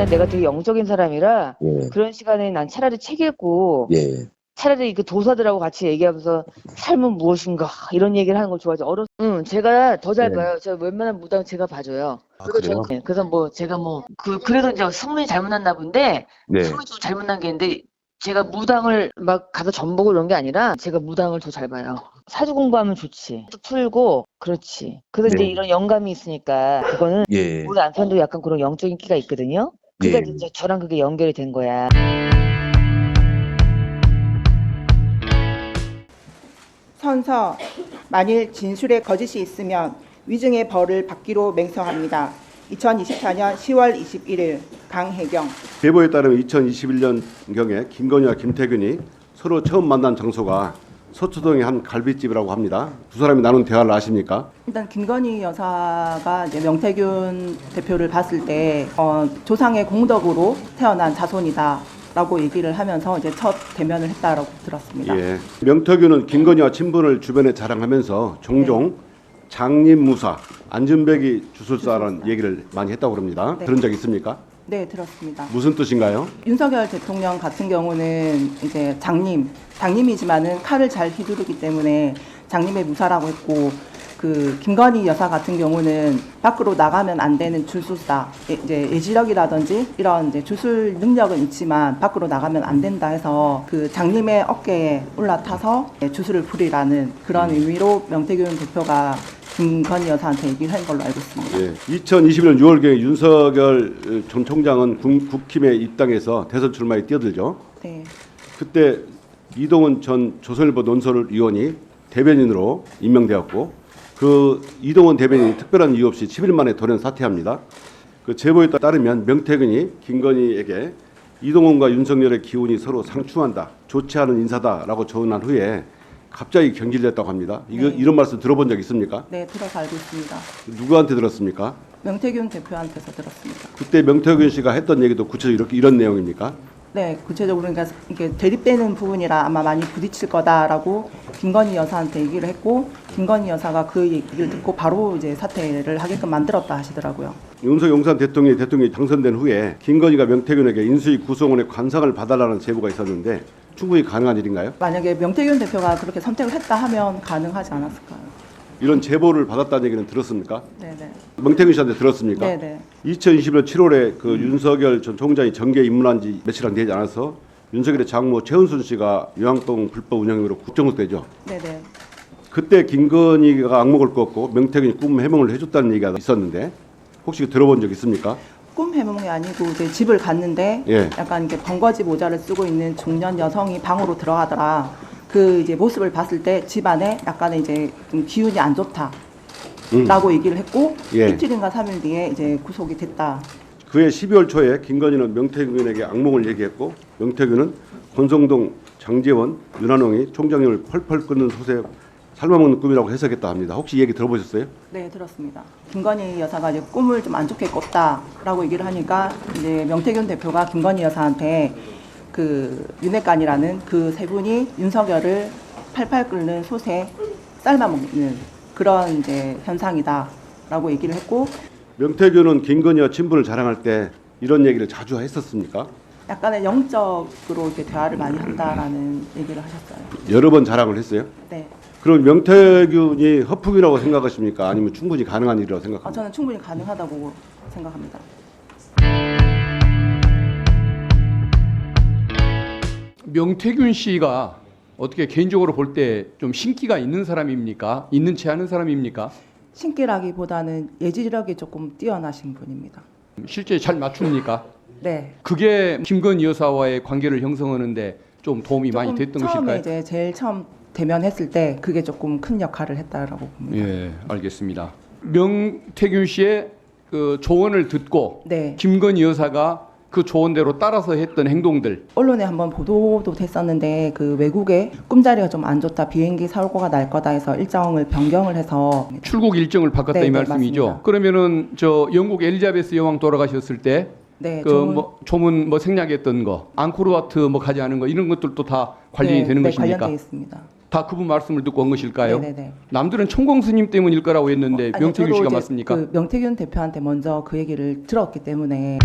왜냐면 내가 되게 영적인 사람이라 예. 그런 시간에 난 차라리 책 읽고 예. 차라리 그 도사들하고 같이 얘기하면서 삶은 무엇인가 이런 얘기를 하는 걸 좋아하죠. 제가 더 잘 네. 봐요. 제가 웬만한 무당 제가 봐줘요. 아, 그래요? 그래서 뭐 제가 뭐 그래도 이제 성문이 잘못났나 본데 네. 성문이 좀 잘못난 게 있는데 제가 무당을 막 가서 전보고 이런 게 아니라 제가 무당을 더 잘 봐요. 사주 공부하면 좋지. 또 풀고 그렇지. 그래서 네. 이제 이런 영감이 있으니까 그거는 예. 우리 남편도 약간 그런 영적인 끼가 있거든요. 그러니까 예. 이제 저랑 그게 연결이 된 거야. 선서, 만일 진술에 거짓이 있으면 위증의 벌을 받기로 맹세합니다. 2024년 10월 21일 강혜경. 제보에 따르면 2021년경에 김건희와 김태균이 서로 처음 만난 장소가 서초동의 한 갈비집이라고 합니다. 두 사람이 나눈 대화를 아십니까? 일단 김건희 여사가 이제 명태균 대표를 봤을 때 조상의 공덕으로 태어난 자손이다라고 얘기를 하면서 이제 첫 대면을 했다라고 들었습니다. 예. 명태균은 김건희와 친분을 주변에 자랑하면서 종종 장님무사, 안준백이 주술사라는 얘기를 많이 했다고 합니다. 네. 들은 적 있습니까? 네, 들었습니다. 무슨 뜻인가요? 윤석열 대통령 같은 경우는 이제 장님이지만은 칼을 잘 휘두르기 때문에 장님의 무사라고 했고, 그 김건희 여사 같은 경우는 밖으로 나가면 안 되는 주술사, 이제 예지력이라든지 이런 이제 주술 능력은 있지만 밖으로 나가면 안 된다 해서 그 장님의 어깨에 올라타서 주술을 부리라는 그런 의미로 명태균 대표가 김건희 여사한테 얘기를 한 걸로 알고 있습니다. 예. 2021년 6월경에 윤석열 전 총장은 국힘에 입당해서 대선 출마에 뛰어들죠. 네. 그때 이동훈 전 조선일보 논설위원이 대변인으로 임명되었고, 그 이동훈 대변인이 특별한 이유 없이 10일 만에 돌연 사퇴합니다. 그 제보에 따르면 명태균이 김건희에게 이동훈과 윤석열의 기운이 서로 상충한다, 좋지 않은 인사다라고 조언한 후에 갑자기 경질됐다고 합니다. 이런 말씀 들어본 적 있습니까? 네, 들어서 알고 있습니다. 누구한테 들었습니까? 명태균 대표한테서 들었습니다. 그때 명태균 씨가 했던 얘기도 구체적으로 이런 내용입니까? 네, 구체적으로 그러니까 이게 대립되는 부분이라 아마 많이 부딪힐 거다라고 김건희 여사한테 얘기를 했고, 김건희 여사가 그 얘기를 듣고 바로 이제 사퇴를 하게끔 만들었다 하시더라고요. 윤석열 대통령이 당선된 후에 김건희가 명태균에게 인수위 구성원의 관상을 봐달라는 제보가 있었는데 충분히 가능한 일인가요? 만약에 명태균 대표가 그렇게 선택을 했다 하면 가능하지 않았을까요? 이런 제보를 받았다는 얘기는 들었습니까? 네네. 명태균 씨한테 들었습니까? 네네. 2020년 7월에 그 윤석열 전 총장이 정계 입문한 지 며칠 안 되지 않아서 윤석열의 장모 최은순 씨가 요양동 불법 운영으로 국정수되죠. 네네. 그때 김건희가 악목을 꿨고 명태균이 꿈 해몽을 해줬다는 얘기가 있었는데 혹시 들어본 적 있습니까? 꿈 해몽이 아니고 이제 집을 갔는데 예. 약간 이렇게 번거지 모자를 쓰고 있는 중년 여성이 방으로 들어가더라. 그 이제 모습을 봤을 때 집안에 약간의 이제 좀 기운이 안 좋다라고 얘기를 했고, 예. 이틀인가 3일 뒤에 이제 구속이 됐다. 그해 12월 초에 김건희는 명태균에게 악몽을 얘기했고, 명태균은 권성동, 장제원, 윤한홍이 총장님을 펄펄 끓는 솥에 삶아먹는 꿈이라고 해석했다 합니다. 혹시 이 얘기 들어보셨어요? 네, 들었습니다. 김건희 여사가 이제 꿈을 좀 안 좋게 꿨다라고 얘기를 하니까 이제 명태균 대표가 김건희 여사한테 그 윤핵관이라는 그 세 분이 윤석열을 팔팔 끓는 솥에 삶아먹는 그런 이제 현상이다라고 얘기를 했고, 명태균은 김건희와 친분을 자랑할 때 이런 얘기를 자주 했었습니까? 약간의 영적으로 이렇게 대화를 많이 한다라는 얘기를 하셨어요. 여러 번 자랑을 했어요? 네. 그럼 명태균이 허풍이라고 생각하십니까? 아니면 충분히 가능한 일이라고 생각합니까? 저는 충분히 가능하다고 생각합니다. 명태균 씨가 어떻게 개인적으로 볼 때 좀 신기가 있는 사람입니까? 있는 채 하는 사람입니까? 신기라기보다는 예지력이 조금 뛰어나신 분입니다. 실제 잘 맞춥니까? 네. 그게 김건희 여사와의 관계를 형성하는데 좀 도움이 많이 됐던 처음에 것일까요? 이제 제일 처음 대면했을 때 그게 조금 큰 역할을 했다라고 봅니다. 예, 알겠습니다. 명태균 씨의 그 조언을 듣고 네. 김건희 여사가 그 조언대로 따라서 했던 행동들. 언론에 한번 보도도 됐었는데 그 외국에 꿈자리가 좀 안 좋다, 비행기 사고가 날 거다 해서 일정을 변경을 해서 출국 일정을 바꿨다 네, 이 네, 말씀이죠. 맞습니다. 그러면은 저 영국 엘리자베스 여왕 돌아가셨을 때 네, 그 뭐 조문 뭐 생략했던 거, 앙코르와트 뭐 가지 않은 거 이런 것들도 다 관련이 네, 되는 네, 것입니까? 관련돼 있습니다. 다 그분 말씀을 듣고 온 것일까요? 네네네. 남들은 천공 스님 때문일 거라고 했는데 아니, 명태균 저도 씨가 이제 맞습니까? 그 명태균 대표한테 먼저 그 얘기를 들었기 때문에